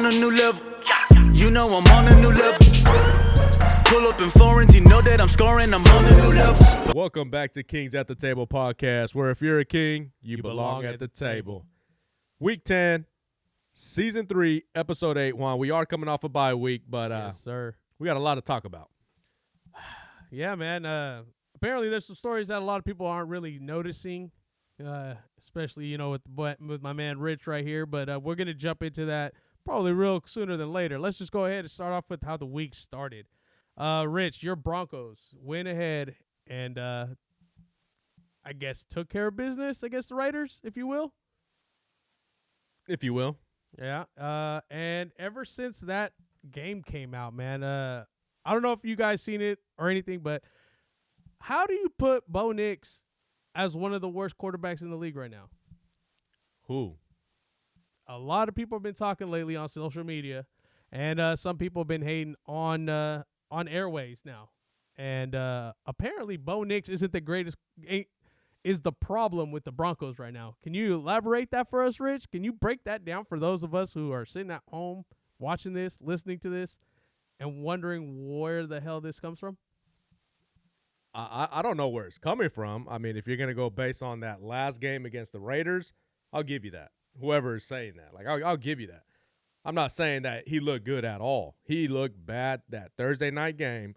on a new level. You know I'm on a new level. Pull up in foreigns, you know that I'm scoring, I'm on a new level. Welcome back to Kings at the Table podcast, where if you're a king, you belong at the table. Week 10, Season 3, Episode 8. Juan, we are coming off a bye week, but yes, sir. We got a lot to talk about. Yeah, man. Apparently there's some stories that a lot of people aren't really noticing, especially, you know, with my man Rich right here. But we're going to jump into that probably real sooner than later. Let's just go ahead and start off with how the week started. Rich, your Broncos went ahead and I guess took care of business against the Raiders, if you will. If you will. Yeah. And ever since that game came out, man, I don't know if you guys seen it or anything, but how do you put Bo Nix as one of the worst quarterbacks in the league right now? Who? A lot of people have been talking lately on social media, and some people have been hating on airways now. And apparently Bo Nix isn't the greatest, is the problem with the Broncos right now. Can you elaborate that for us, Rich? Can you break that down for those of us who are sitting at home watching this, listening to this, and wondering where the hell this comes from? I don't know where it's coming from. I mean, if you're going to go based on that last game against the Raiders, I'll give you that. Whoever is saying that. Like, I'll give you that. I'm not saying that he looked good at all. He looked bad that Thursday night game.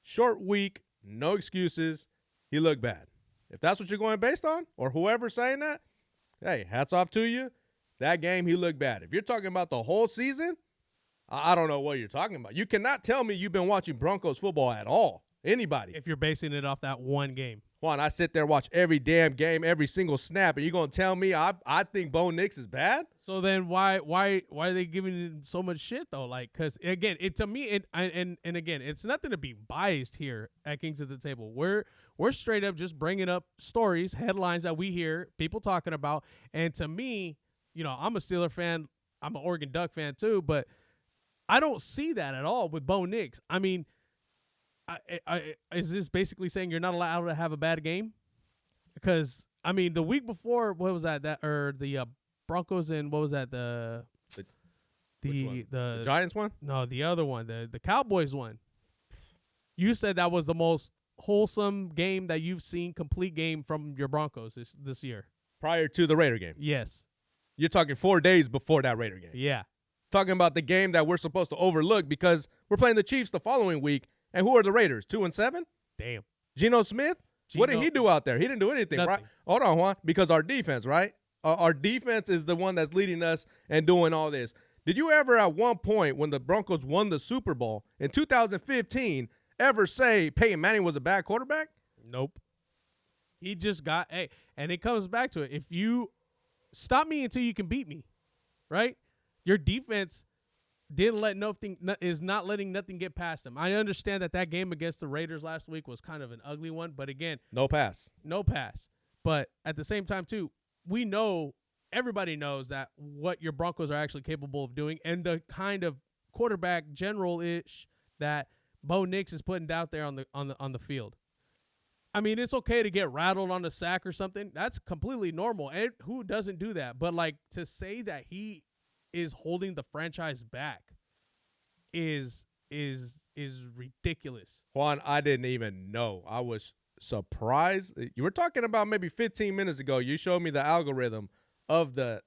Short week, no excuses. He looked bad. If that's what you're going based on, or whoever's saying that, hey, hats off to you. That game, he looked bad. If you're talking about the whole season, I don't know what you're talking about. You cannot tell me you've been watching Broncos football at all. Anybody. If you're basing it off that one game. Juan, I sit there, watch every damn game, every single snap, and you're going to tell me I think Bo Nix is bad? So then why are they giving him so much shit, though? Like, because, again, to me, and again, it's nothing to be biased here at Kings at the Table. We're straight up just bringing up stories, headlines that we hear, people talking about. And to me, you know, I'm a Steeler fan. I'm an Oregon Duck fan, too. But I don't see that at all with Bo Nix. I mean, is this basically saying you're not allowed to have a bad game? Because, I mean, the week before, what was that? The Broncos and what was that? The Giants one? No, the other one, the Cowboys one. You said that was the most wholesome game that you've seen, complete game from your Broncos this year. Prior to the Raider game? Yes. You're talking 4 days before that Raider game. Yeah. Talking about the game that we're supposed to overlook because we're playing the Chiefs the following week. And who are the Raiders? 2-7? Damn. Geno Smith? What did he do out there? He didn't do anything, Nothing. right? Hold on, Juan. Because our defense, right? Our defense is the one that's leading us and doing all this. Did you ever at one point when the Broncos won the Super Bowl in 2015 ever say Peyton Manning was a bad quarterback? Nope. He just got, and it comes back to it. If you stop me until you can beat me, right? Your defense is not letting nothing get past them. I understand that game against the Raiders last week was kind of an ugly one, but again, no pass. But at the same time too, everybody knows that what your Broncos are actually capable of doing, and the kind of quarterback general-ish that Bo Nix is putting out there on the field. I mean, it's okay to get rattled on a sack or something. That's completely normal, and who doesn't do that? But like to say that he is holding the franchise back is ridiculous. Juan, I didn't even know. I was surprised. You were talking about maybe 15 minutes ago. You showed me the algorithm of the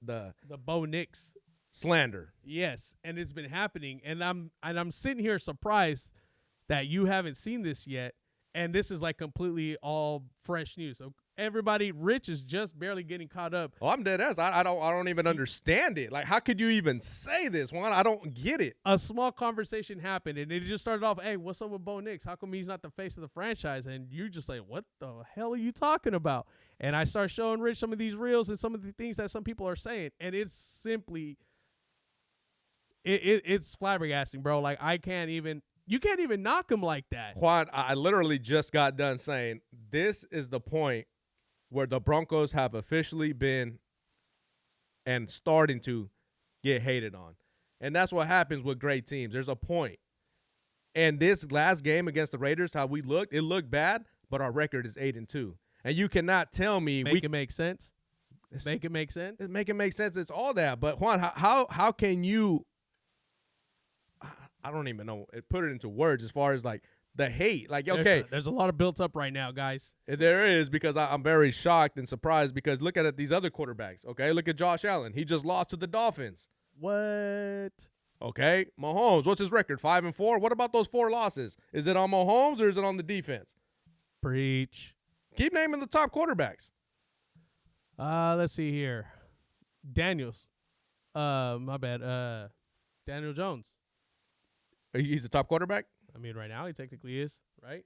Bo Nix slander. Yes, and it's been happening, and I'm sitting here surprised that you haven't seen this yet, and this is like completely all fresh news. So everybody, Rich is just barely getting caught up. Oh, I'm dead ass. I don't even understand it. Like, how could you even say this, Juan? I don't get it. A small conversation happened, and it just started off, hey, what's up with Bo Nix? How come he's not the face of the franchise? And you're just like, what the hell are you talking about? And I start showing Rich some of these reels and some of the things that some people are saying, and it's simply it's flabbergasting, bro. Like, you can't even knock him like that. Juan, I literally just got done saying this is the point where the Broncos have officially been and starting to get hated on. And that's what happens with great teams. There's a point. And this last game against the Raiders, how we looked, it looked bad, but our record is 8-2. And you cannot tell me Make it make sense. Make it make sense. Make it make sense. It's all that. But Juan, how can you I don't even know. Put it into words as far as like the hate. Like, There's okay, there's a lot of built up right now, guys. there is because I'm very shocked and surprised because look at these other quarterbacks. Okay, look at Josh Allen. He just lost to the Dolphins. What? Okay, Mahomes. What's his record? 5-4. What about those 4 losses? Is it on Mahomes or is it on the defense? Preach. Keep naming the top quarterbacks. Let's see here. Daniels. My bad. Daniel Jones. He's the top quarterback. I mean, right now he technically is, right?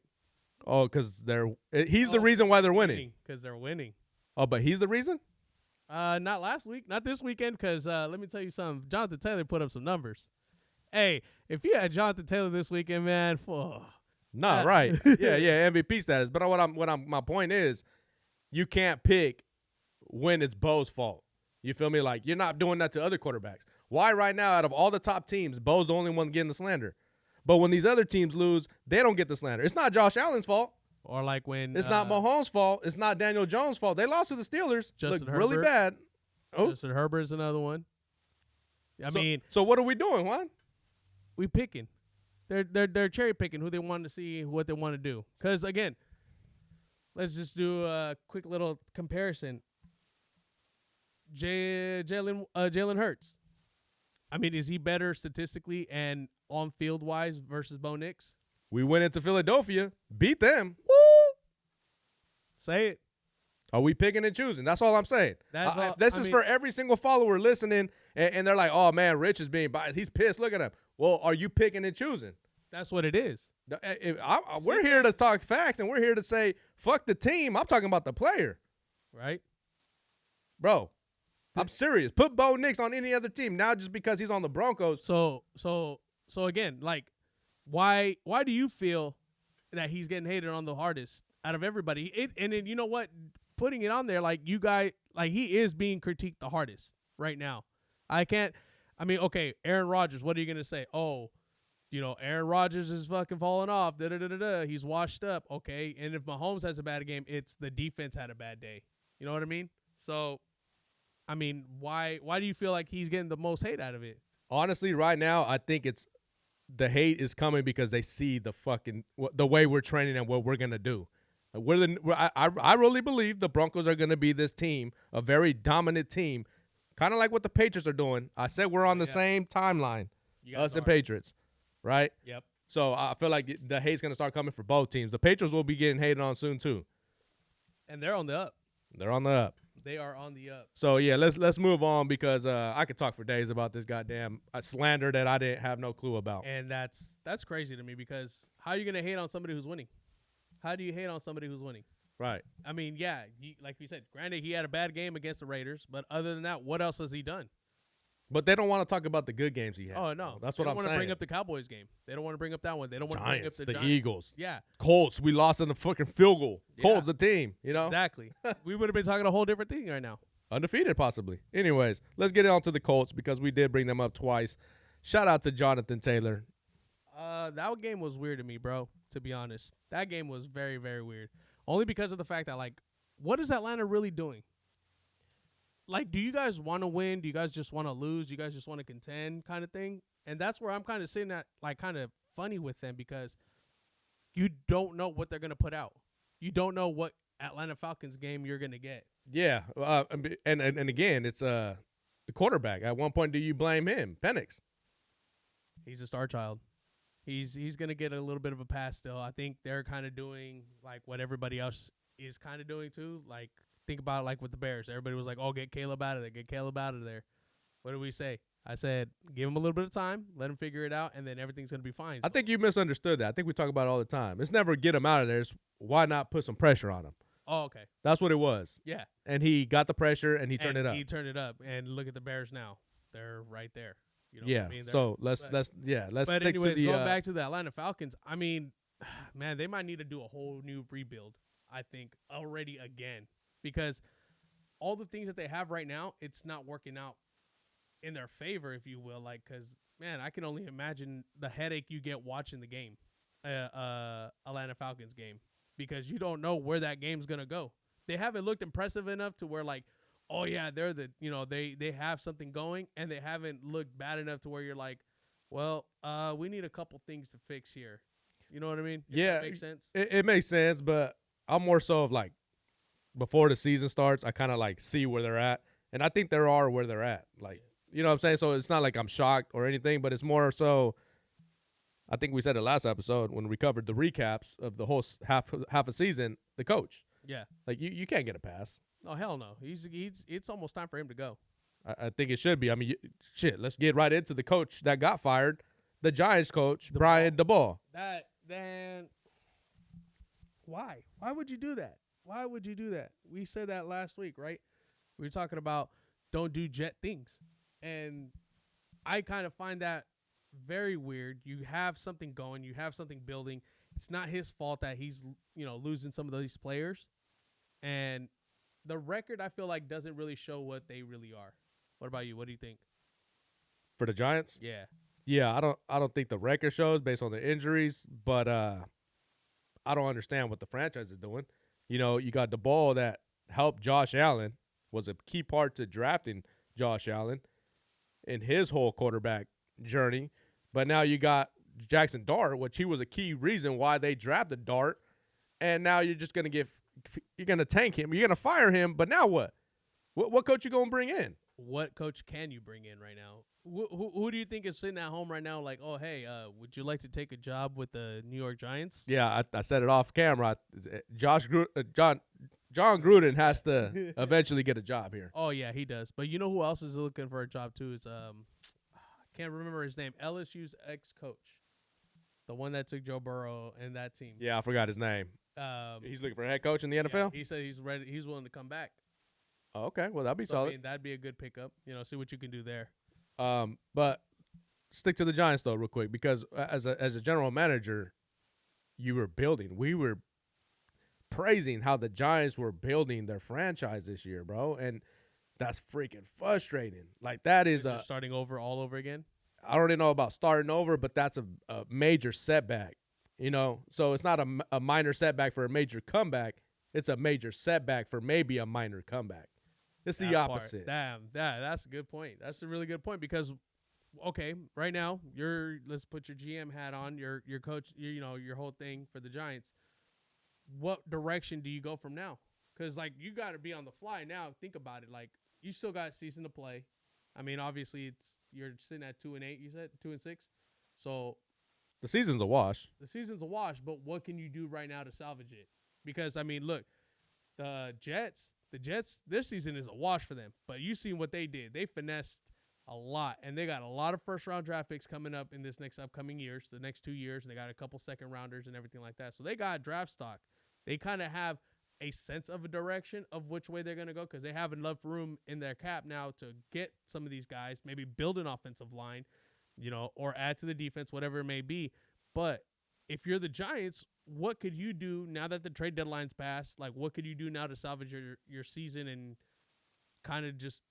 Oh, because he's the reason why they're winning. Because they're winning. Oh, but he's the reason? Not last week, not this weekend, because let me tell you something. Jonathan Taylor put up some numbers. Hey, if you had Jonathan Taylor this weekend, man, Right. Yeah, MVP status. But my point is, you can't pick when it's Bo's fault. You feel me? Like, you're not doing that to other quarterbacks. Why right now, out of all the top teams, Bo's the only one getting the slander? But when these other teams lose, they don't get the slander. It's not Josh Allen's fault. Or like when it's not Mahomes' fault. It's not Daniel Jones' fault. They lost to the Steelers. Justin Looked really bad. Oh, Justin Herbert is another one. I mean, so what are we doing, Juan? We picking. They're cherry picking who they want to see, what they want to do. Because again, let's just do a quick little comparison. Jalen Hurts. I mean, is he better statistically and on field wise versus Bo Nix? We went into Philadelphia, beat them. Woo! Say it. Are we picking and choosing? That's all I'm saying. This is for every single follower listening, and they're like, oh, man, Rich is being biased. He's pissed. Look at him. Well, are you picking and choosing? That's what it is. We're here to talk facts, and we're here to say, fuck the team. I'm talking about the player. Right? Bro, I'm serious. Put Bo Nix on any other team now just because he's on the Broncos. So again, like, why do you feel that he's getting hated on the hardest out of everybody? And then, you know what? Putting it on there, like, you guys, like, he is being critiqued the hardest right now. Okay, Aaron Rodgers, what are you going to say? Oh, Aaron Rodgers is fucking falling off. He's washed up. Okay, and if Mahomes has a bad game, it's the defense had a bad day. You know what I mean? So, I mean, why do you feel like he's getting the most hate out of it? Honestly, right now, I think the hate is coming because they see the way we're training and what we're going to do. I really believe the Broncos are going to be this team, a very dominant team, kind of like what the Patriots are doing. I said we're on the same timeline, us and Patriots, right? Yep. So I feel like the hate's going to start coming for both teams. The Patriots will be getting hated on soon too. And they're on the up. They're on the up. They are on the up. So yeah, let's move on because I could talk for days about this goddamn slander that I didn't have no clue about. And that's crazy to me because how are you going to hate on somebody who's winning? How do you hate on somebody who's winning? Right. I mean, yeah, like you said, granted, he had a bad game against the Raiders, but other than that, what else has he done? But they don't want to talk about the good games he had. Oh, no. That's what I'm saying. They don't want to bring up the Cowboys game. They don't want to bring up that one. They don't want to bring up the Giants. Eagles. Yeah. Colts, we lost in the fucking field goal. Colts, the team, Exactly. We would have been talking a whole different thing right now. Undefeated, possibly. Anyways, let's get on to the Colts because we did bring them up twice. Shout out to Jonathan Taylor. That game was weird to me, bro, to be honest. That game was very, very weird. Only because of the fact that, like, what is Atlanta really doing? Like, do you guys want to win? Do you guys just want to lose? Do you guys just want to contend kind of thing? And that's where I'm kind of sitting at, like, kind of funny with them because you don't know what they're going to put out. You don't know what Atlanta Falcons game you're going to get. Yeah, and again, it's the quarterback. At one point, do you blame him? Penix. He's a star child. He's going to get a little bit of a pass still. I think they're kind of doing, like, what everybody else is kind of doing, too. Like, think about it, like, with the Bears. Everybody was like, oh, get Caleb out of there. Get Caleb out of there. What did we say? I said, give him a little bit of time. Let him figure it out, and then everything's going to be fine. I think you misunderstood that. I think we talk about it all the time. It's never get him out of there. It's why not put some pressure on him? Oh, okay. That's what it was. Yeah. And he got the pressure, and he turned it up. He turned it up, and look at the Bears now. They're right there. You know yeah. what I mean? So let's But stick anyways, to the going back to the Atlanta Falcons, I mean, man, they might need to do a whole new rebuild, I think, already again. Because all the things that they have right now, it's not working out in their favor, if you will. Like, because, man, I can only imagine the headache you get watching the game, Atlanta Falcons game, because you don't know where that game's going to go. They haven't looked impressive enough to where, like, oh, yeah, they're they have something going, and they haven't looked bad enough to where you're like, Well, we need a couple things to fix here. You know what I mean? If Yeah, that makes sense. It makes sense, but I'm more so of like before the season starts, I kind of like see where they're at, and I think they are where they're at. Like, you know what I'm saying? So it's not like I'm shocked or anything, but it's more so. I think we said it last episode when we covered the recaps of the whole half a season. The coach, Yeah. like you can't get a pass. Oh hell no. He's it's almost time for him to go. I think it should be. I mean, shit. Let's get right into the coach that got fired, the Giants coach, Brian DeBall. That then why? Why would you do that? Why would you do that? We said that last week, right? We were talking about don't do Jet things. And I kind of find that very weird. You have something going, you have something building. It's not his fault that he's, losing some of these players. And the record I feel like doesn't really show what they really are. What about you? What do you think? For the Giants? Yeah. Yeah, I don't think the record shows based on the injuries, but I don't understand what the franchise is doing. You got the ball that helped Josh Allen, was a key part to drafting Josh Allen in his whole quarterback journey. But now you got Jackson Dart, which he was a key reason why they drafted Dart. And now you're just going to you're going to tank him. You're going to fire him. But now what? What coach you going to bring in? What coach can you bring in right now? Who do you think is sitting at home right now like, oh, hey, would you like to take a job with the New York Giants? Yeah, I said it off camera. John Gruden has to eventually get a job here. Oh, yeah, he does. But you know who else is looking for a job, too, is I can't remember his name, LSU's ex-coach, the one that took Joe Burrow and that team. Yeah, I forgot his name. He's looking for a head coach in the NFL? Yeah, he said he's ready. He's willing to come back. Oh, okay, well, that'd be So, solid. I mean, that'd be a good pickup. See what you can do there. But stick to the Giants though, real quick, because as a general manager, you were building. We were praising how the Giants were building their franchise this year, bro, and that's freaking frustrating. Like that is Starting over all over again. I don't even know about starting over, but that's a major setback. So it's not a minor setback for a major comeback. It's a major setback for maybe a minor comeback. It's the opposite. Damn, that's a good point. That's a really good point because, okay, right now let's put your GM hat on, your coach, your whole thing for the Giants. What direction do you go from now? Because you got to be on the fly now. Think about it. You still got season to play. I mean, obviously you're sitting at 2-8. You said 2-6. So the season's a wash. The season's a wash. But what can you do right now to salvage it? Because I mean, look, the Jets, this season is a wash for them. But you seen what they did. They finessed a lot, and they got a lot of first-round draft picks coming up in this next upcoming years, the next 2 years, and they got a couple second-rounders and everything like that. So they got draft stock. They kind of have a sense of a direction of which way they're going to go because they have enough room in their cap now to get some of these guys, maybe build an offensive line, or add to the defense, whatever it may be. But if you're the Giants, what could you do now that the trade deadline's passed? What could you do now to salvage your season and kind of just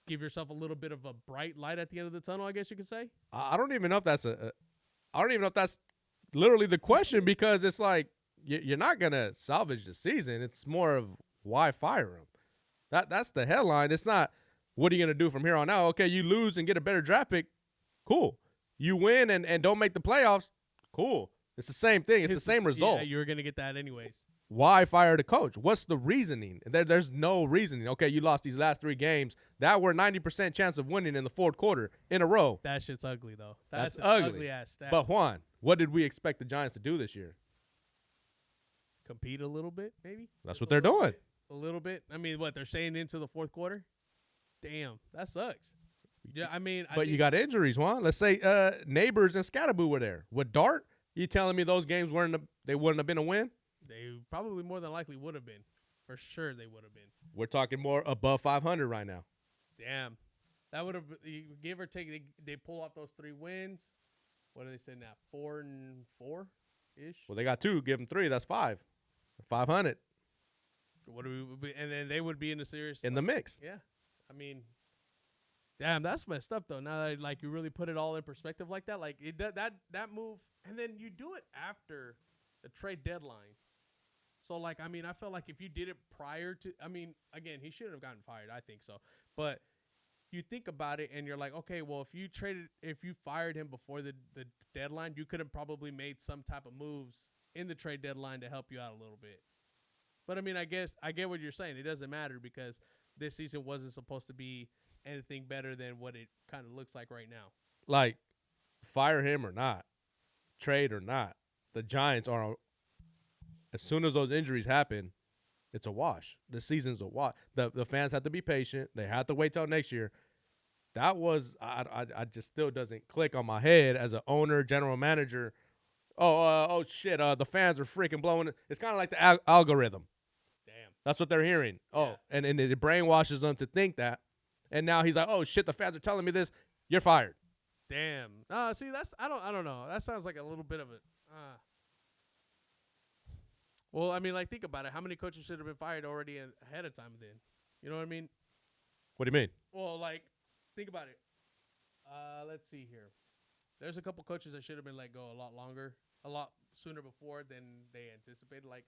give yourself a little bit of a bright light at the end of the tunnel, I guess you could say? I don't even know if that's I don't even know if that's literally the question because it's like you're not going to salvage the season. It's more of why fire him. That's the headline. It's not what are you going to do from here on out? Okay, you lose and get a better draft pick. Cool. You win and don't make the playoffs. Cool. It's the same thing. It's the same result. Yeah, you were going to get that anyways. Why fire the coach? What's the reasoning? There's no reasoning. Okay, you lost these last 3 games that were 90% chance of winning in the fourth quarter in a row. That shit's ugly, though. That's an ugly. ugly-ass stat. But Juan, what did we expect the Giants to do this year? Compete a little bit, maybe? That's what they're doing. A little bit? I mean, what, they're saying into the fourth quarter? Damn, that sucks. Yeah, I mean, but you got injuries, Juan. Let's say Neighbors and Scatterboo were there. With Dart, you telling me those games wouldn't have been a win? They probably more than likely would have been. For sure they would have been. We're talking more above 500 right now. Damn. That would have, give or take, they pull off those 3 wins. What do they say now? 4-4-ish? Well, they got 2. Give them 3. That's 5. 500. What do we? And then they would be in the series. In the mix. Yeah. I mean, damn, that's messed up, though. Now that, you really put it all in perspective like that. That move, and then you do it after the trade deadline. So, I mean, I felt like if you did it prior to, I mean, again, he shouldn't have gotten fired. I think so. But you think about it and you're like, okay, well, if you fired him before the deadline, you could have probably made some type of moves in the trade deadline to help you out a little bit. But I mean, I guess I get what you're saying. It doesn't matter because this season wasn't supposed to be anything better than what it kind of looks like right now. Like, fire him or not, trade or not, the Giants are, as soon as those injuries happen, it's a wash. The season's a wash. The fans have to be patient. They have to wait till next year. That was I just still doesn't click on my head as an owner, general manager. Oh shit! The fans are freaking blowing it. It's kind of like the algorithm. Damn. That's what they're hearing. Oh, Yeah. and it brainwashes them to think that. And now he's like, oh shit! The fans are telling me this. You're fired. Damn. See, that's I don't know. That sounds like a little bit of a. Well, I mean, like, think about it. How many coaches should have been fired already ahead of time then? You know what I mean? What do you mean? Well, like, think about it. Let's see here. There's a couple coaches that should have been let go a lot sooner before than they anticipated. Like,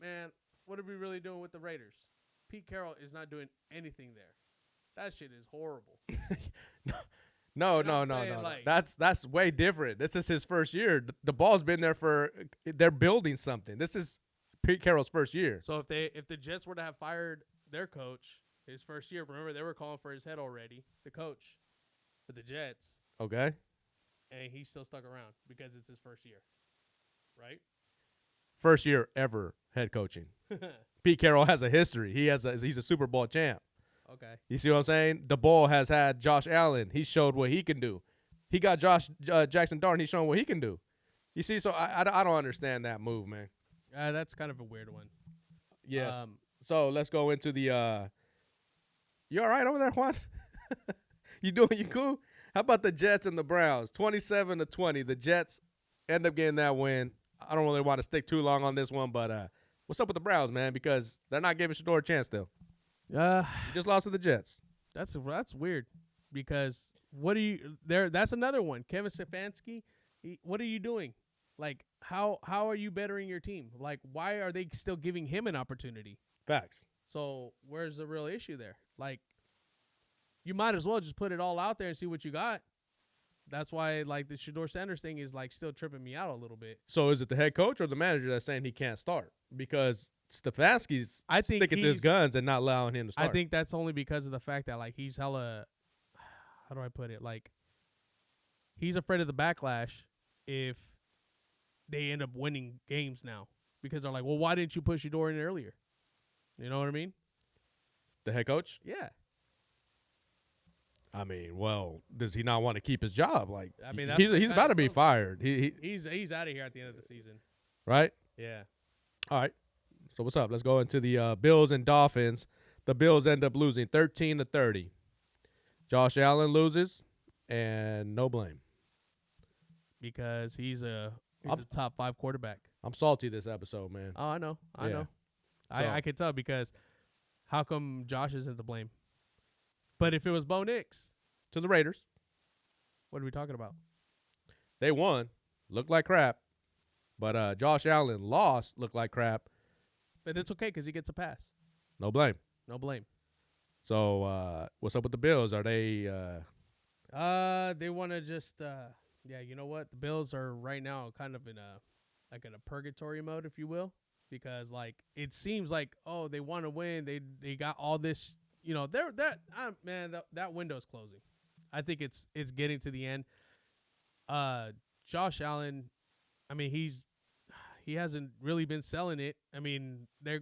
man, what are we really doing with the Raiders? Pete Carroll is not doing anything there. That shit is horrible. No. Like, That's way different. This is his first year. The ball's been there they're building something. This is Pete Carroll's first year. So if the Jets were to have fired their coach his first year, remember they were calling for his head already, the coach for the Jets. Okay. And he's still stuck around because it's his first year, right? First year ever head coaching. Pete Carroll has a history. He's a Super Bowl champ. Okay. You see what I'm saying? The ball has had Josh Allen. He showed what he can do. He got Jackson Dart. He's showing what he can do. You see, so I don't understand that move, man. That's kind of a weird one. Yes. So let's go into the. You all right over there, Juan? You cool? How about the Jets and the Browns? 27-20. The Jets end up getting that win. I don't really want to stick too long on this one, but what's up with the Browns, man? Because they're not giving Shador a chance still. You just lost to the Jets. That's weird because that's another one. Kevin Stefanski, what are you doing? Like, how are you bettering your team? Like, why are they still giving him an opportunity? Facts. So where's the real issue there? Like, you might as well just put it all out there and see what you got. That's why, like, the Shador Sanders thing is, like, still tripping me out a little bit. So is it the head coach or the manager that's saying he can't start? Because Stefanski's sticking to his guns and not allowing him to start. I think that's only because of the fact that, like, he's hella – how do I put it? Like, he's afraid of the backlash if they end up winning games now. Because they're like, well, why didn't you push Shador in earlier? You know what I mean? The head coach? Yeah. I mean, well, does he not want to keep his job? Like, I mean, he's about to be fired. He's out of here at the end of the season. Right? Yeah. All right. So what's up? Let's go into the Bills and Dolphins. The Bills end up losing 13-30. Josh Allen loses, and no blame. Because he's a top 5 quarterback. I'm salty this episode, man. Oh, I know. I know. So, I could tell because how come Josh isn't to blame? But if it was Bo Nix. To the Raiders. What are we talking about? They won. Looked like crap. But Josh Allen lost. Looked like crap. But it's okay because he gets a pass. No blame. No blame. So what's up with the Bills? Are they they want to just you know what? The Bills are right now kind of in a purgatory mode, if you will, because like it seems like they want to win. They got all this, you know, that window's closing. I think it's getting to the end. Josh Allen, I mean, he hasn't really been selling it. I mean, they're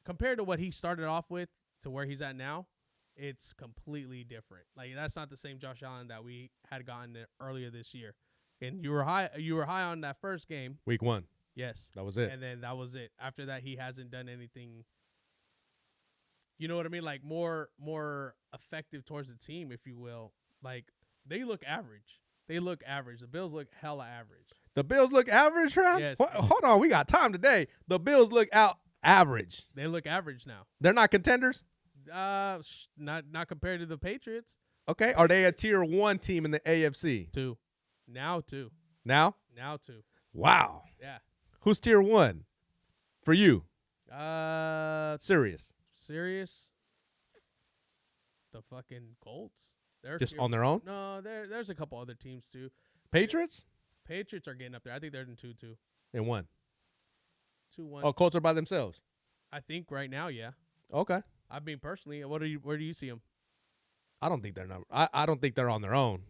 compared to what he started off with to where he's at now, it's completely different. Like, that's not the same Josh Allen that we had gotten earlier this year. And you were high on that first game. Week 1. Yes. That was it. And then that was it. After that, he hasn't done anything. You know what I mean? Like more effective towards the team, if you will. Like, they look average. The Bills look hella average. The Bills look average, right? Yes. Hold on, we got time today. The Bills look out average. They look average now. They're not contenders? Not compared to the Patriots. Okay. Are they a tier 1 team in the AFC? 2. Now 2. Now? Now 2. Wow. Yeah. Who's tier 1 for you? Serious. Serious. the fucking Colts. They're Just on their own? No, there's a couple other teams too. Patriots? Patriots are getting up there. I think they're in 2-2. And 1. 2-1. Oh, Colts are by themselves. I think right now, yeah. Okay. I mean, personally, where do you see them? I don't think they're I don't think they're on their own.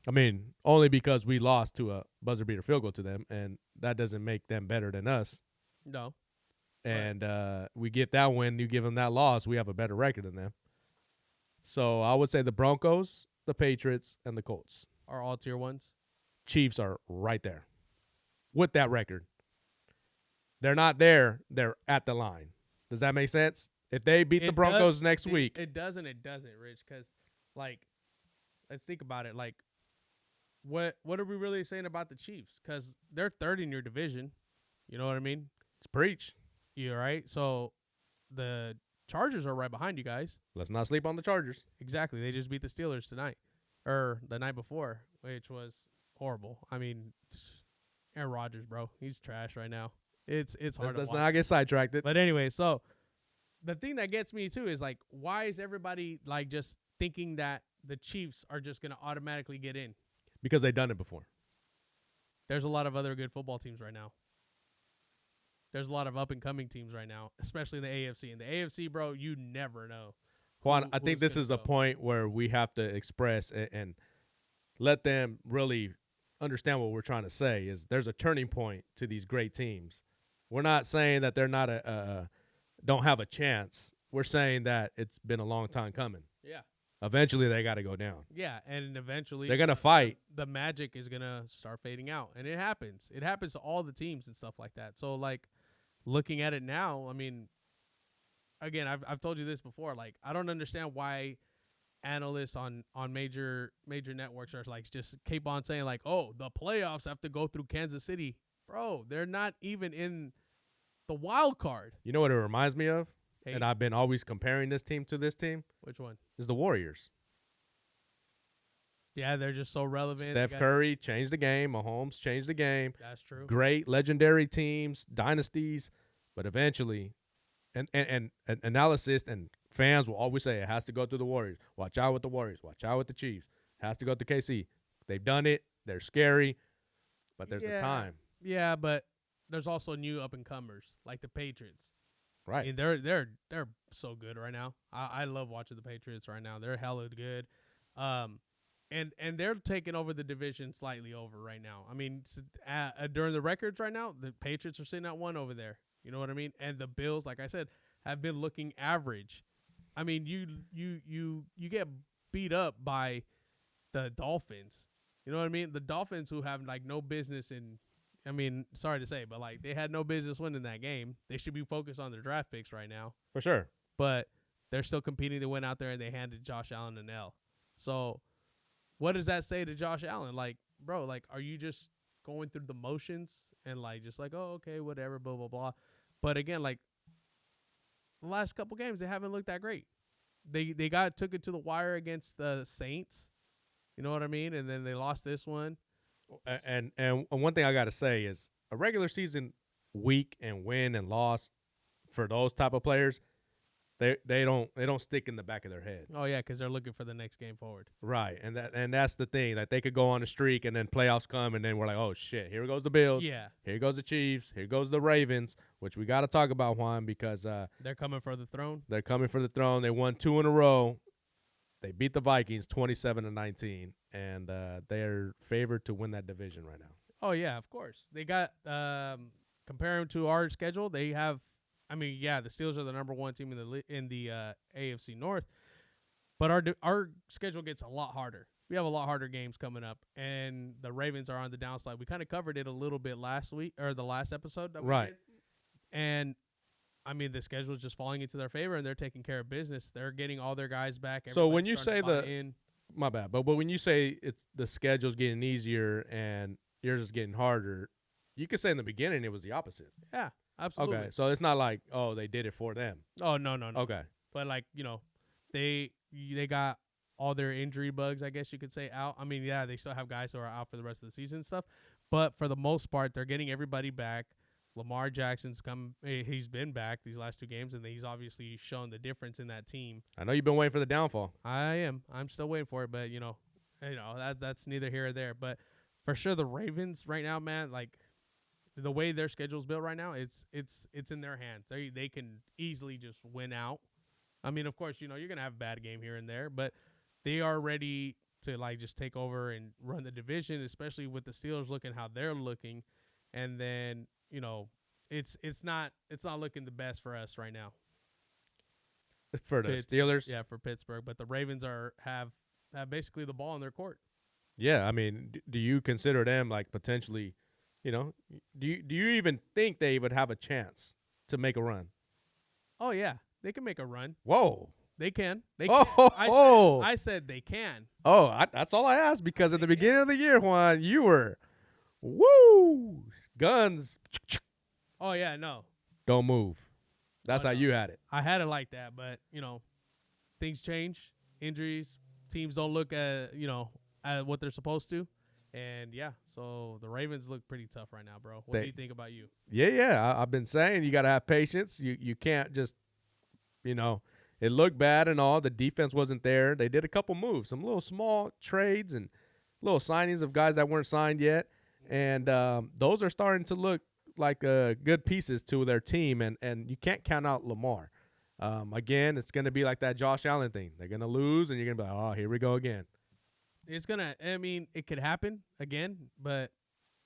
I mean, only because we lost to a buzzer beater field goal to them, and that doesn't make them better than us. No. And we get that win, you give them that loss, we have a better record than them. So I would say the Broncos, the Patriots, and the Colts are all tier 1s. Chiefs are right there with that record. They're not there. They're at the line. Does that make sense? If they beat the Broncos next week. It doesn't, Rich, because, like, let's think about it. Like, what are we really saying about the Chiefs? Because they're third in your division. You know what I mean? It's preach. You're right. So the Chargers are right behind you guys. Let's not sleep on the Chargers. Exactly. They just beat the Steelers tonight, or the night before, which was horrible. I mean, Aaron Rodgers, bro, he's trash right now. It's hard. Let's not get sidetracked. But anyway, so the thing that gets me too is, like, why is everybody like just thinking that the Chiefs are just gonna automatically get in? Because they've done it before. There's a lot of other good football teams right now. There's a lot of up-and-coming teams right now, especially in the AFC. In the AFC, bro, you never know. Juan, I think this is a point where we have to express and let them really understand what we're trying to say. Is there's a turning point to these great teams. We're not saying that they're not don't have a chance. We're saying that it's been a long time coming. Yeah. Eventually, they got to go down. Yeah, and eventually they're gonna fight. The magic is gonna start fading out, and it happens. It happens to all the teams and stuff like that. So, like, looking at it now, I mean, again, I've told you this before. Like, I don't understand why analysts on major networks are like just keep on saying like, oh, the playoffs have to go through Kansas City, bro. They're not even in the wild card. You know what it reminds me of? Hey. And I've been always comparing this team to this team. Which one? Is the Warriors. Yeah, they're just so relevant. Steph Curry changed the game. Mahomes changed the game. That's true. Great, legendary teams, dynasties. But eventually, and analysis and fans will always say it has to go through the Warriors. Watch out with the Warriors. Watch out with the Chiefs. Has to go through KC. They've done it. They're scary. But there's a time. Yeah, but there's also new up-and-comers like the Patriots. Right. I mean, they're so good right now. I love watching the Patriots right now. They're hella good. And they're taking over the division slightly over right now. I mean, during the records right now, the Patriots are sitting at 1 over there. You know what I mean? And the Bills, like I said, have been looking average. I mean, you get beat up by the Dolphins. You know what I mean? The Dolphins, who have like no business in. I mean, sorry to say, but like they had no business winning that game. They should be focused on their draft picks right now. For sure. But they're still competing. They went out there and they handed Josh Allen an L. So what does that say to Josh Allen? Like, bro, like, are you just going through the motions and like just like, oh, okay, whatever, blah, blah, blah. But again, like the last couple games, they haven't looked that great. They took it to the wire against the Saints. You know what I mean? And then they lost this one. And one thing I got to say is a regular season week and win and loss for those type of players, they don't stick in the back of their head. Oh yeah, because they're looking for the next game forward. Right, and that's the thing. Like they could go on a streak and then playoffs come and then we're like, oh shit, here goes the Bills. Yeah. Here goes the Chiefs. Here goes the Ravens, which we got to talk about, Juan, because they're coming for the throne. They're coming for the throne. They won 2 in a row. They beat the Vikings 27-19, and they're favored to win that division right now. Oh yeah, of course. They got comparing to our schedule, they have. I mean, yeah, the Steelers are the number 1 team in the AFC North, but our schedule gets a lot harder. We have a lot harder games coming up, and the Ravens are on the downside. We kind of covered it a little bit last week or the last episode that we did. And I mean, the schedule is just falling into their favor, and they're taking care of business. They're getting all their guys back. So when you say my bad, but when you say it's the schedule's getting easier and yours is getting harder, you could say in the beginning it was the opposite. Yeah, absolutely. Okay, so it's not like, oh, they did it for them. Oh, no. Okay. But, like, you know, they got all their injury bugs, I guess you could say, out. I mean, yeah, they still have guys who are out for the rest of the season and stuff. But for the most part, they're getting everybody back. Lamar Jackson's he's been back these last 2 games, and he's obviously shown the difference in that team. I know you've been waiting for the downfall. I am. I'm still waiting for it, but that's neither here or there. But for sure, the Ravens right now, man, like the way their schedule's built right now, it's in their hands. They can easily just win out. I mean, of course, you're gonna have a bad game here and there, but they are ready to like just take over and run the division, especially with the Steelers looking how they're looking, and then it's not looking the best for us right now. For the Steelers, yeah, for Pittsburgh, but the Ravens have basically the ball in their court. Yeah, I mean, do you consider them like potentially, do you even think they would have a chance to make a run? Oh yeah, they can make a run. Whoa. They can. They can. I said they can. Oh, that's all I asked, because at the beginning of the year, Juan, you were, woo, guns. Oh, yeah, no. Don't move. That's how you had it. I had it like that, but, things change. Injuries. Teams don't look at what they're supposed to. And, yeah, so the Ravens look pretty tough right now, bro. What do you think about you? Yeah. I've been saying you got to have patience. You can't just, it looked bad and all. The defense wasn't there. They did a couple moves, some little small trades and little signings of guys that weren't signed yet. And those are starting to look like good pieces to their team. And you can't count out Lamar. Again, it's going to be like that Josh Allen thing. They're going to lose, and you're going to be like, oh, here we go again. It could happen again. But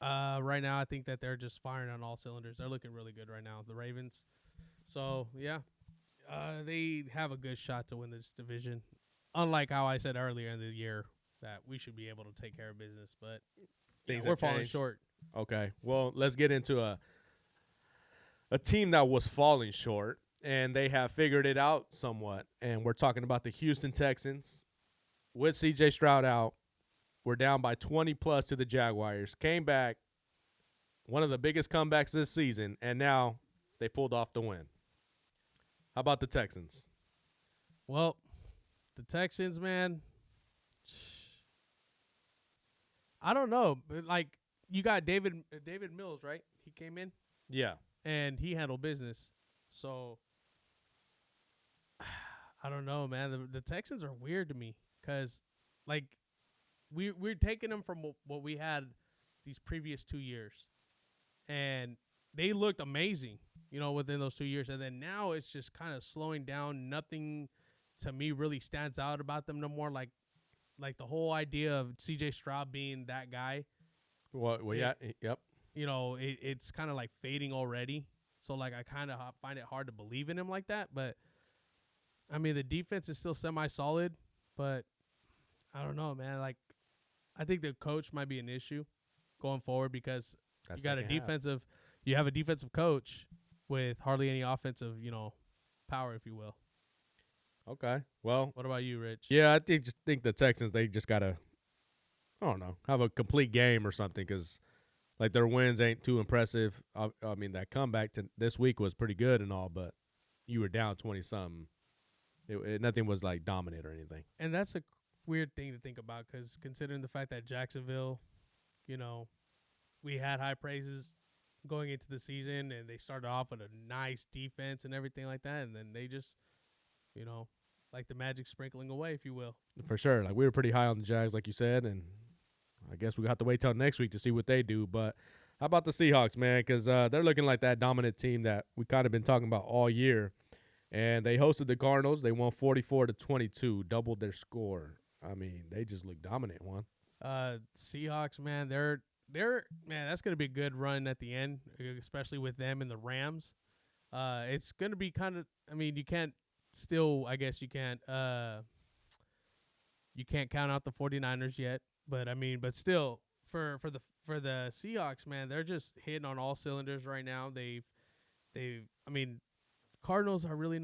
right now I think that they're just firing on all cylinders. They're looking really good right now, the Ravens. So, yeah. They have a good shot to win this division, unlike how I said earlier in the year that we should be able to take care of business, but we're falling short. Okay, well, let's get into a team that was falling short, and they have figured it out somewhat, and we're talking about the Houston Texans. With C.J. Stroud out, we're down by 20-plus to the Jaguars. Came back, one of the biggest comebacks this season, and now they pulled off the win. How about the Texans? Well, the Texans, man, I don't know. Like, you got David Mills, right? He came in? Yeah. And he handled business. So, I don't know, man. The Texans are weird to me because, like, we're taking them from what we had these previous 2 years. And they looked amazing, within those 2 years. And then now it's just kind of slowing down. Nothing to me really stands out about them no more. Like the whole idea of C.J. Stroud being that guy. Well, yeah, yep. It's kind of like fading already. So, like, I kind of find it hard to believe in him like that. But, I mean, the defense is still semi-solid. But, I don't know, man. Like, I think the coach might be an issue going forward because you got you have a defensive coach with hardly any offensive, power, if you will. Okay. Well, what about you, Rich? Yeah, I think the Texans, they just got to, I don't know, have a complete game or something because, like, their wins ain't too impressive. I mean, that comeback to this week was pretty good and all, but you were down 20-something. Nothing was, like, dominant or anything. And that's a weird thing to think about because considering the fact that Jacksonville, we had high praises going into the season, and they started off with a nice defense and everything like that, and then they just, like the magic sprinkling away, if you will. For sure. Like, we were pretty high on the Jags, like you said, and I guess we have to wait till next week to see what they do. But how about the Seahawks, man? Because they're looking like that dominant team that we kind of been talking about all year. And they hosted the Cardinals. They won 44-22, doubled their score. I mean, they just look dominant, Juan. Seahawks, man, man, that's going to be a good run at the end, especially with them and the Rams. It's going to be kind of, I mean, you can't count out the 49ers yet, but still for the Seahawks, man, they're just hitting on all cylinders right now. Cardinals are really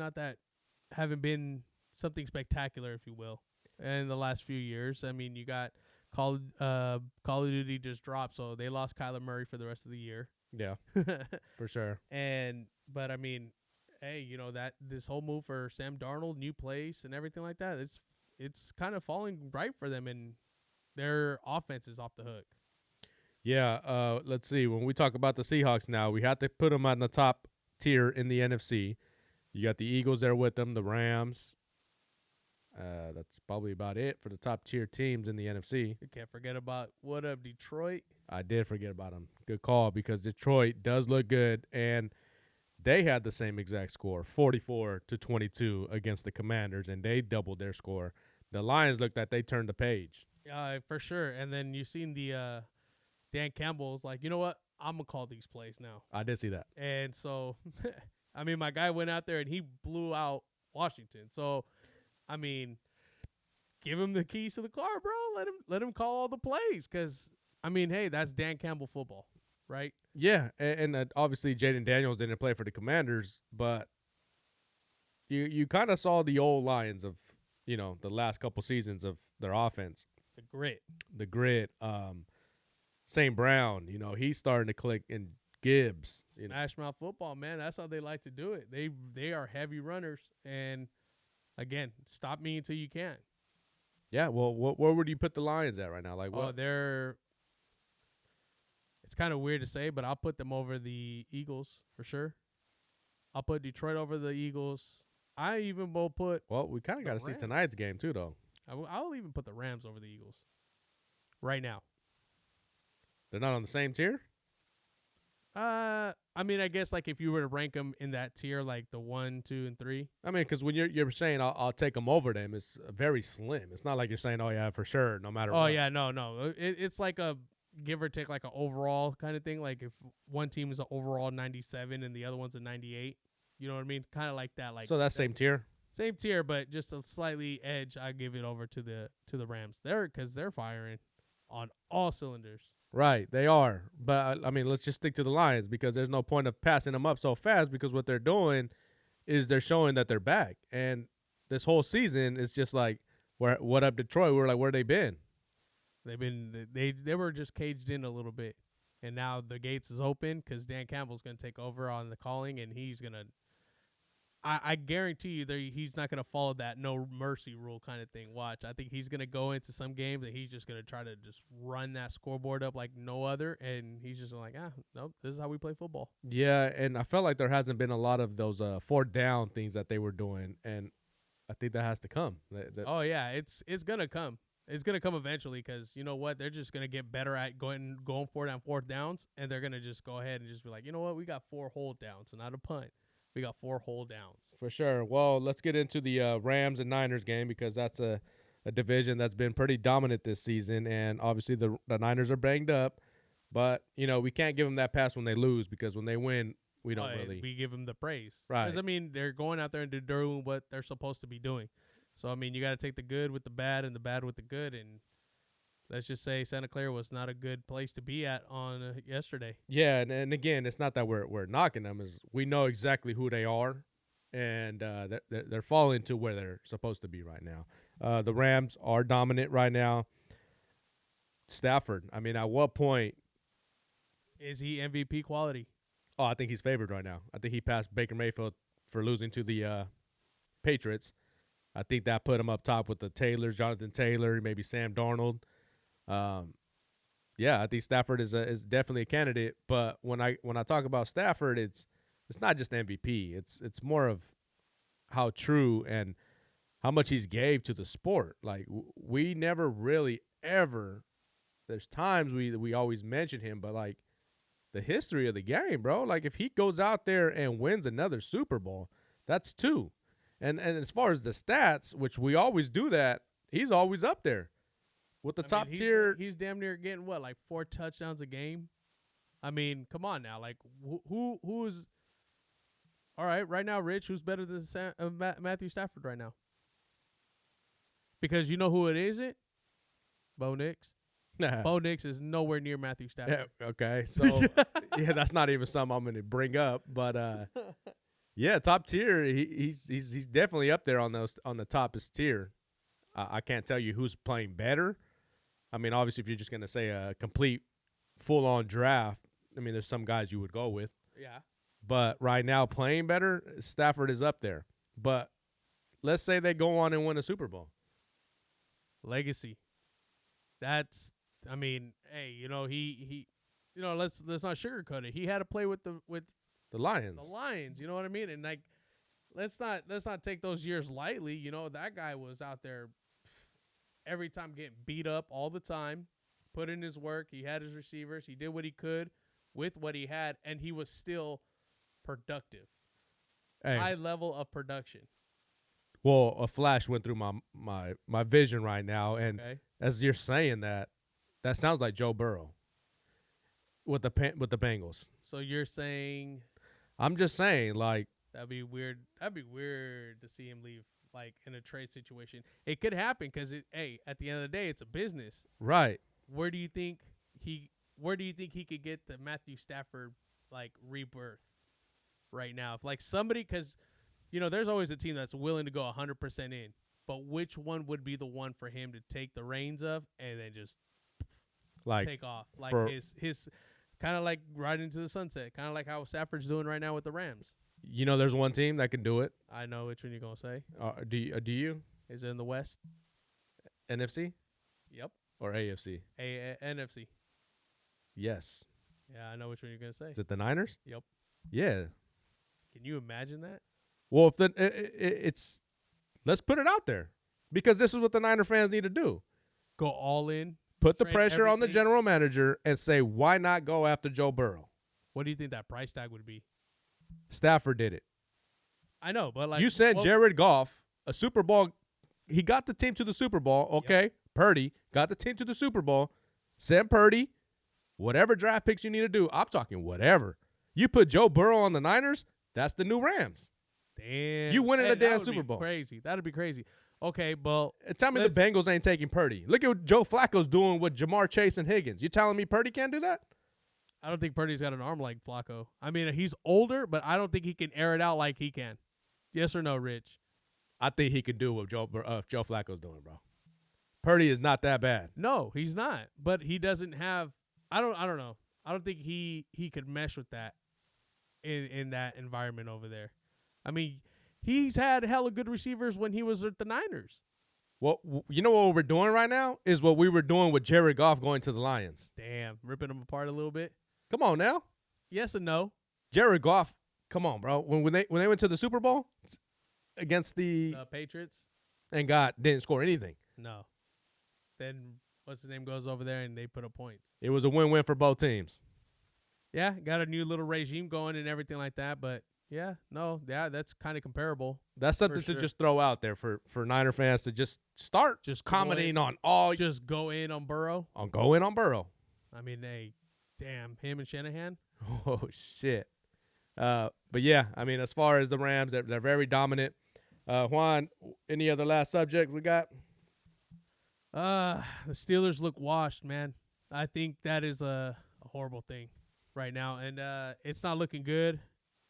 haven't been something spectacular, if you will, in the last few years. I mean, you got Call of Duty just dropped, so they lost Kyler Murray for the rest of the year. Yeah, for sure. But I mean, hey, that this whole move for Sam Darnold, new place and everything like that, it's kind of falling right for them, and their offense is off the hook. Yeah, let's see. When we talk about the Seahawks now, we have to put them on the top tier in the NFC. You got the Eagles there with them, the Rams. That's probably about it for the top tier teams in the NFC. You can't forget about what up, Detroit. I did forget about them. Good call, because Detroit does look good, and they had the same exact score, 44-22 against the Commanders, and they doubled their score. The Lions looked like they turned the page. For sure. And then you seen the Dan Campbell's like, you know what? I'm going to call these plays now. I did see that. And so, I mean, my guy went out there and he blew out Washington. So, I mean, give him the keys to the car, bro. Let him call all the plays, because, I mean, hey, that's Dan Campbell football, right? Yeah, and obviously Jaden Daniels didn't play for the Commanders, but you kind of saw the old Lions of, the last couple seasons of their offense. The grit. St. Brown, he's starting to click, and Gibbs. Smash mouth football, man. That's how they like to do it. They are heavy runners, and again, stop me until you can. Yeah, well, where would you put the Lions at right now? Like, what? It's kind of weird to say, but I'll put them over the Eagles for sure. I'll put Detroit over the Eagles. I even will put. Well, we kind of got to see tonight's game too, though. I'll even put the Rams over the Eagles right now. They're not on the same tier? I mean, I guess like if you were to rank them in that tier, like the 1, 2, and 3. I mean, because when you're saying I'll take them over them, it's very slim. It's not like you're saying, oh yeah, for sure, no matter. Oh what. yeah, no. It's like a give or take, like an overall kind of thing. Like if one team is an overall 97 and the other one's a 98, you know what I mean? Kind of like that. Like so that's same tier. Same tier, but just a slightly edge. I give it over to the Rams. Because they're firing on all cylinders. Right, they are. But, I mean, let's just stick to the Lions, because there's no point of passing them up so fast, because what they're doing is they're showing that they're back. And this whole season is just like, what up Detroit? We're like, where they been? They were just caged in a little bit. And now the gates is open because Dan Campbell's going to take over on the calling, and he's going to – I guarantee you he's not going to follow that no mercy rule kind of thing. Watch. I think he's going to go into some games and he's just going to try to just run that scoreboard up like no other, and he's just like, nope, this is how we play football. Yeah, and I felt like there hasn't been a lot of those fourth down things that they were doing, and I think that has to come. Oh, yeah, it's going to come. It's going to come eventually, because you know what? They're just going to get better at going for it on fourth downs, and they're going to just go ahead and just be like, you know what? We got 4 hold downs, so not a punt. We got 4 hold downs. For sure. Well, let's get into the Rams and Niners game, because that's a division that's been pretty dominant this season, and obviously the Niners are banged up, but, we can't give them that pass when they lose, because when they win, we don't really. We give them the praise. Right. Because, I mean, they're going out there and they're doing what they're supposed to be doing. So, I mean, you got to take the good with the bad and the bad with the good, and let's just say Santa Clara was not a good place to be at on yesterday. Yeah, and again, it's not that we're knocking them. Is we know exactly who they are, and they're falling to where they're supposed to be right now. The Rams are dominant right now. Stafford, I mean, at what point is he MVP quality? Oh, I think he's favored right now. I think he passed Baker Mayfield for losing to the Patriots. I think that put him up top with the Taylors, Jonathan Taylor, maybe Sam Darnold. Yeah, I think Stafford is definitely a candidate. But when I talk about Stafford, it's not just MVP. It's more of how true and how much he's gave to the sport. Like we never really ever. There's times we always mention him, but like the history of the game, bro. Like if he goes out there and wins another Super Bowl, that's 2. And as far as the stats, which we always do that, he's always up there with the top tier. He's damn near getting what, like 4 touchdowns a game. I mean, come on now. Like who's all right right now, Rich? Who's better than Matthew Stafford right now? Because you know who it isn't? Bo Nix. Bo Nix is nowhere near Matthew Stafford. Yeah, okay, so yeah, that's not even something I'm going to bring up, but. Yeah, top tier. He's definitely up there on the toppest tier. I can't tell you who's playing better. I mean, obviously, if you're just gonna say a complete, full-on draft, I mean, there's some guys you would go with. Yeah. But right now, playing better, Stafford is up there. But let's say they go on and win a Super Bowl. Legacy. That's. I mean, hey, you know he let's not sugarcoat it. He had to play with the Lions. The Lions, you know what I mean? And like, let's not take those years lightly. You know, that guy was out there every time getting beat up all the time, put in his work. He had his receivers. He did what he could with what he had, and he was still productive. Hey. High level of production. Well, a flash went through my vision right now, and as you're saying that sounds like Joe Burrow with the Bengals. So you're saying? I'm just saying, like, that'd be weird. That'd be weird to see him leave, like, in a trade situation. It could happen because at the end of the day, it's a business, right? Where do you think he could get the Matthew Stafford like rebirth right now? If like somebody, because there's always a team that's willing to go 100% in, but which one would be the one for him to take the reins of and then just like take off, like his kind of like right into the sunset, kind of like how Stafford's doing right now with the Rams. There's one team that can do it. I know which one you're gonna say. Do you? Is it in the West? NFC? Yep. Or AFC? NFC. Yes. Yeah, I know which one you're gonna say. Is it the Niners? Yep. Yeah. Can you imagine that? Well, if it's let's put it out there, because this is what the Niner fans need to do. Go all in. Put the pressure on the general manager and say, why not go after Joe Burrow? What do you think that price tag would be? Stafford did it. I know, but like you sent Jared Goff a Super Bowl. He got the team to the Super Bowl. Okay. Yep. Purdy got the team to the Super Bowl. Send Purdy. Whatever draft picks you need to do. I'm talking whatever. You put Joe Burrow on the Niners, that's the new Rams. Damn. You winning a damn Super Bowl. Crazy. That'd be crazy. Okay, well. Tell me the Bengals ain't taking Purdy. Look at what Joe Flacco's doing with Jamar Chase and Higgins. You telling me Purdy can't do that? I don't think Purdy's got an arm like Flacco. I mean, he's older, but I don't think he can air it out like he can. Yes or no, Rich? I think he can do what Joe Flacco's doing, bro. Purdy is not that bad. No, he's not. But he doesn't have I don't know. I don't think he could mesh with that in that environment over there. I mean, he's had hella good receivers when he was at the Niners. Well, you know what we're doing right now is what we were doing with Jared Goff going to the Lions. Damn, ripping them apart a little bit. Come on now. Yes and no. Jared Goff, come on, bro. When they went to the Super Bowl against the Patriots and didn't score anything. No. Then what's his name goes over there and they put up points. It was a win-win for both teams. Yeah, got a new little regime going and everything like that, but that's kind of comparable. That's something to just throw out there for Niner fans to just start commenting on all. Just go in on Burrow. Go in on Burrow. I mean, damn, him and Shanahan. Oh, shit. But, yeah, I mean, as far as the Rams, they're very dominant. Juan, any other last subject we got? The Steelers look washed, man. I think that is a horrible thing right now, and it's not looking good.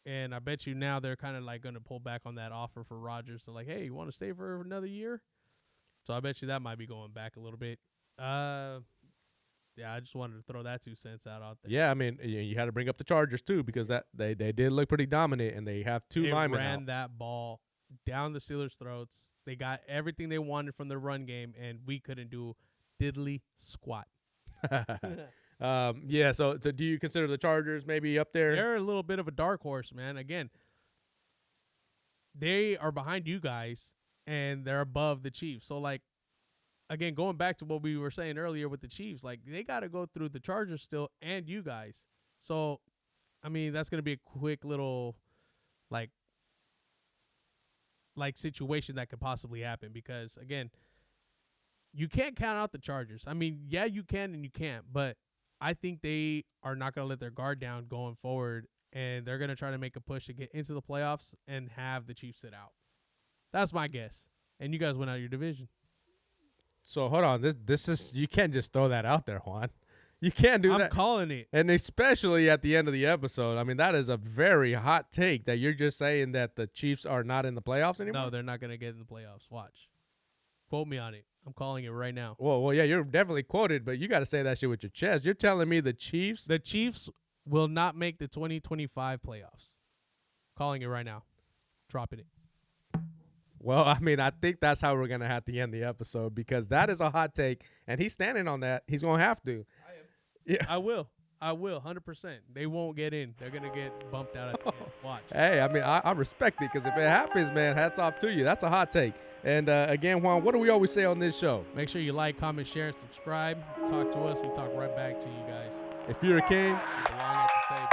And I bet you now they're kind of like going to pull back on that offer for Rodgers. They're like, hey, you want to stay for another year? So I bet you that might be going back a little bit. Yeah, I just wanted to throw that 2 cents out there. Yeah, I mean, you had to bring up the Chargers too because that they did look pretty dominant, and they have two linemen They ran out. that ball down the Steelers' throats. They got everything they wanted from the run game, and we couldn't do diddly squat. Yeah, so do you consider the Chargers maybe up there? They're a little bit of a dark horse, man. Again, they are behind you guys, and they're above the Chiefs. So, like, again, going back to what we were saying earlier with the Chiefs, like, they got to go through the Chargers still and you guys. So, I mean, that's going to be a quick little, like situation that could possibly happen because, again, you can't count out the Chargers. I mean, yeah, you can and you can't, but I think they are not going to let their guard down going forward, and they're going to try to make a push to get into the playoffs and have the Chiefs sit out. That's my guess. And you guys went out of your division. So hold on, this is you can't just throw that out there, Juan. You can't do that. I'm calling it. And especially at the end of the episode. I mean, that is a very hot take that you're just saying that the Chiefs are not in the playoffs anymore. No, they're not going to get in the playoffs. Watch. Quote me on it. I'm calling it right now. Well, yeah, you're definitely quoted, but you got to say that shit with your chest. You're telling me the Chiefs? The Chiefs will not make the 2025 playoffs. Calling it right now. Dropping it. Well, I mean, I think that's how we're going to have to end the episode because that is a hot take, and he's standing on that. He's going to have to. I am. Yeah. I will. I will, 100%. They won't get in. They're gonna get bumped out at the end. Watch. Hey, I mean, I respect it because if it happens, man, hats off to you. That's a hot take. And again, Juan, what do we always say on this show? Make sure you like, comment, share, and subscribe. Talk to us. We talk right back to you guys. If you're a king, You belong at the table.